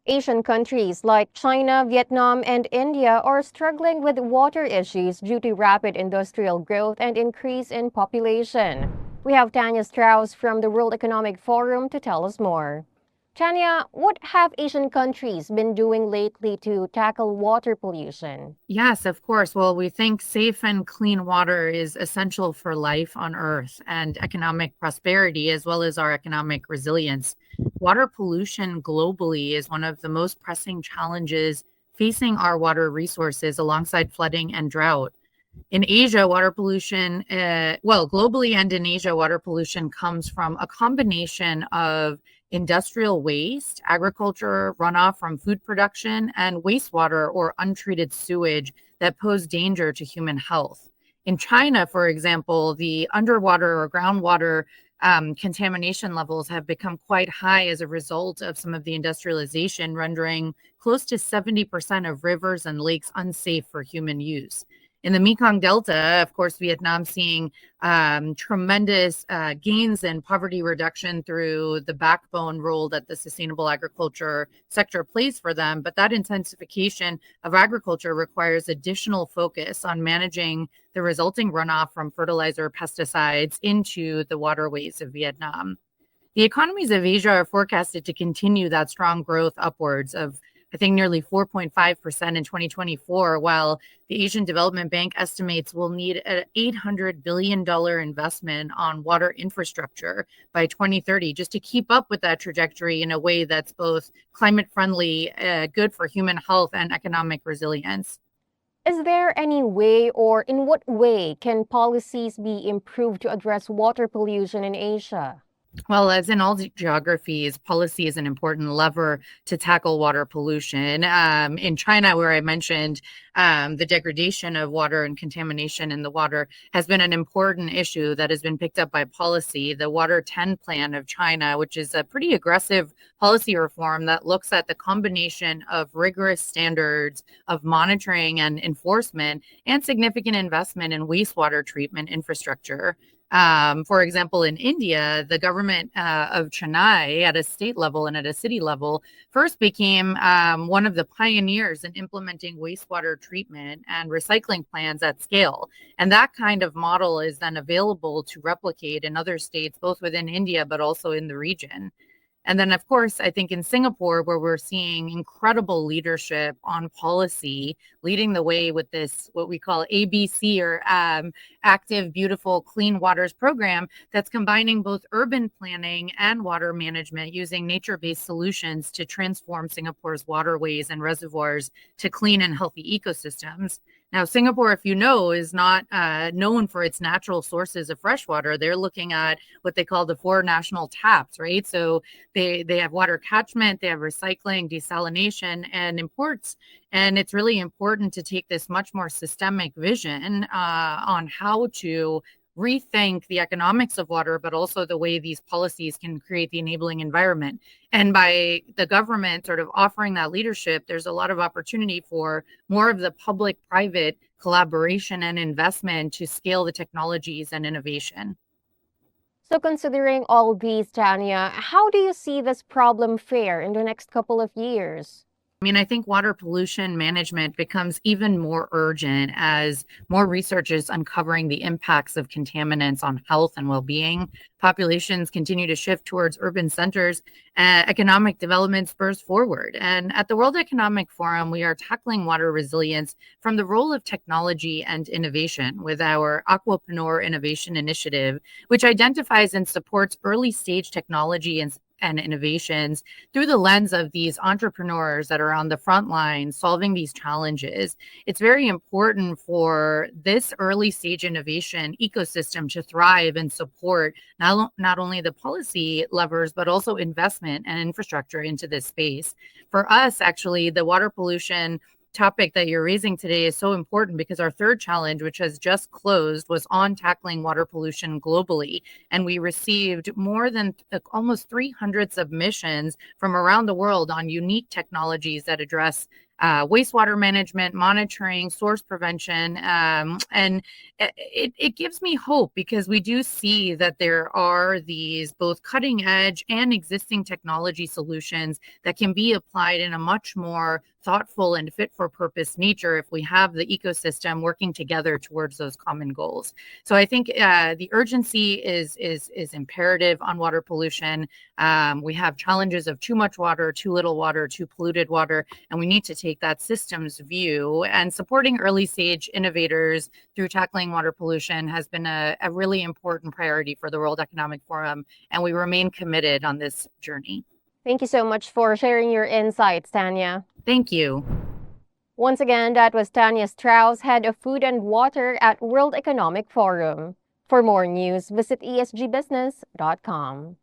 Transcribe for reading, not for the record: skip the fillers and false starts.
Asian countries like China, Vietnam, and India are struggling with water issues due to rapid industrial growth and increase in population. We have Tania Strauss from the World Economic Forum to tell us more. Tanya, what have Asian countries been doing lately to tackle water pollution? Yes, of course. Well, we think safe and clean water is essential for life on Earth and economic prosperity, as well as our economic resilience. Water pollution globally is one of the most pressing challenges facing our water resources alongside flooding and drought. In Asia, water pollution, globally and in Asia, water pollution comes from a combination of industrial waste, agriculture, runoff from food production, and wastewater or untreated sewage that pose danger to human health. In China, for example, the underwater or groundwater contamination levels have become quite high as a result of some of the industrialization, rendering close to 70% of rivers and lakes unsafe for human use. In the Mekong Delta, of course, Vietnam seeing tremendous gains in poverty reduction through the backbone role that the sustainable agriculture sector plays for them. But that intensification of agriculture requires additional focus on managing the resulting runoff from fertilizer pesticides into the waterways of Vietnam. The economies of Asia are forecasted to continue that strong growth upwards of, I think, nearly 4.5% in 2024, while the Asian Development Bank estimates we'll need an $800 billion investment on water infrastructure by 2030 just to keep up with that trajectory in a way that's both climate friendly, good for human health, and economic resilience. Is there any way, or in what way, can policies be improved to address water pollution in Asia? Well, as in all geographies, policy is an important lever to tackle water pollution. In China, where I mentioned the degradation of water and contamination in the water has been an important issue that has been picked up by policy. The Water 10 Plan of China, which is a pretty aggressive policy reform that looks at the combination of rigorous standards of monitoring and enforcement and significant investment in wastewater treatment infrastructure. For example, in India, the government of Chennai at a state level and at a city level first became one of the pioneers in implementing wastewater treatment and recycling plans at scale. And that kind of model is then available to replicate in other states, both within India, but also in the region. And then, of course, I think in Singapore, where we're seeing incredible leadership on policy, leading the way with this, what we call ABC or Active, Beautiful, Clean Waters program that's combining both urban planning and water management using nature-based solutions to transform Singapore's waterways and reservoirs to clean and healthy ecosystems. Now, Singapore, if you know, is not known for its natural sources of fresh water. They're looking at what they call the four national taps, right? So they have water catchment, they have recycling, desalination, and imports. And it's really important to take this much more systemic vision on how to rethink the economics of water, but also the way these policies can create the enabling environment. And by the government sort of offering that leadership, there's a lot of opportunity for more of the public-private collaboration and investment to scale the technologies and innovation. So, considering all these, Tanya, how do you see this problem fare in the next couple of years? I mean, I think water pollution management becomes even more urgent as more research is uncovering the impacts of contaminants on health and well-being. Populations continue to shift towards urban centers, economic development spurs forward. And at the World Economic Forum, we are tackling water resilience from the role of technology and innovation with our Aquapreneur Innovation Initiative, which identifies and supports early stage technology and innovations through the lens of these entrepreneurs that are on the front line solving these challenges. It's very important for this early stage innovation ecosystem to thrive and support not only the policy levers, but also investment and infrastructure into this space. For us, actually, the water pollution topic that you're raising today is so important because our third challenge, which has just closed, was on tackling water pollution globally. And we received more than almost 300 submissions from around the world on unique technologies that address wastewater management, monitoring, source prevention. And it gives me hope because we do see that there are these both cutting edge and existing technology solutions that can be applied in a much more thoughtful and fit for purpose nature if we have the ecosystem working together towards those common goals. So I think the urgency is imperative on water pollution. We have challenges of too much water, too little water, too polluted water, and we need to take that systems view. And supporting early stage innovators through tackling water pollution has been a really important priority for the World Economic Forum, and we remain committed on this journey. Thank you so much for sharing your insights, Tania. Thank you. Once again, that was Tania Strauss, Head of Food and Water at World Economic Forum. For more news, visit esgbusiness.com.